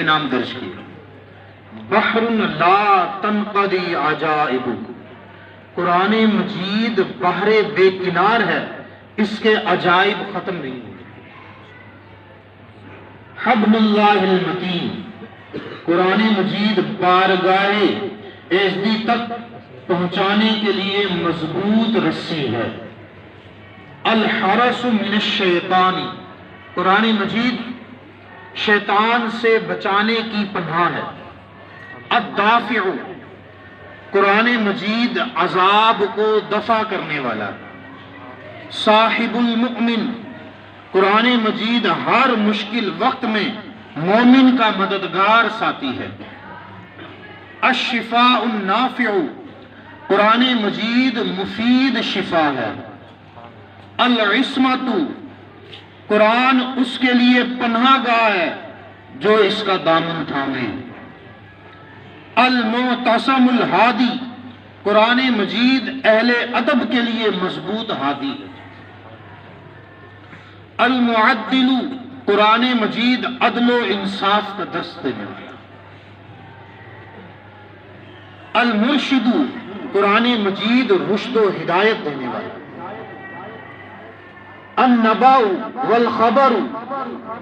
نام درج کیا۔ بحر لا تنقضی عجائب، قرآن مجید بحر بے کنار ہے، اس کے عجائب ختم نہیں ہوتے۔ حبل اللہ المتین، قرآن مجید بارگاہ ایزدی تک پہنچانے کے لیے مضبوط رسی ہے۔ الحرس من الشیطان، قرآن مجید شیطان سے بچانے کی پناہ ہے۔ الدافع، قرآن مجید عذاب کو دفع کرنے والا۔ صاحب المؤمن، قرآن مجید ہر مشکل وقت میں مومن کا مددگار ساتھی ہے۔ الشفاء النافع، قرآن مجید مفید شفا ہے۔ العصمت، قرآن اس کے لیے پناہ گاہ ہے جو اس کا دامن تھامے۔ المعتصم الہادی، قرآن مجید اہل ادب کے لیے مضبوط ہادی ہے۔ المعدل، قرآن مجید عدل و انصاف کا درس دینے والا۔ المرشد، قرآن مجید رشد و ہدایت دینے والا۔ النبأ والخبر،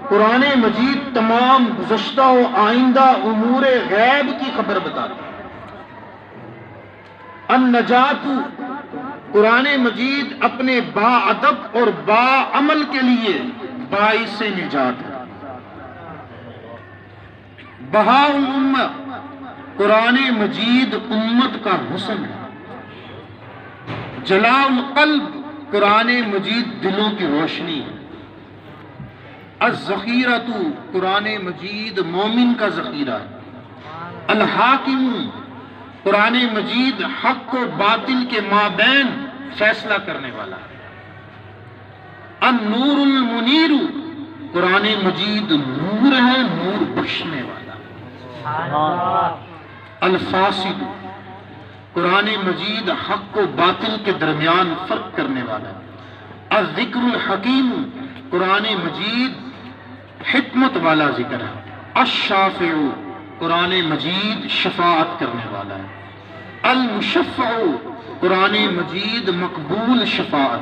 قرآن مجید تمام گزشتہ و آئندہ امور غیب کی خبر بتاتا ہے۔ النجات، قرآن مجید اپنے با ادب اور با عمل کے لیے باعث نجات ہے۔ بہاء الامہ، قرآن مجید امت کا حسن ہے۔ جلاء القلب، قرآن مجید دلوں کی روشنی ہے۔ الذخیرۃ، قرآن مجید مومن کا ذخیرہ ہے۔ الحاکم، قرآن مجید حق و باطل کے مابین فیصلہ کرنے والا ہے۔ النور المنیر، قرآن مجید نور ہے، نور بخشنے والا۔ الفاصل، قرآن مجید حق و باطل کے درمیان فرق کرنے والا ہے۔ الذکر الحکیم، قرآن مجید حکمت والا ذکر ہے۔ الشافع، قرآن مجید شفاعت کرنے والا ہے۔ المشفع، قرآن مجید مقبول شفاعت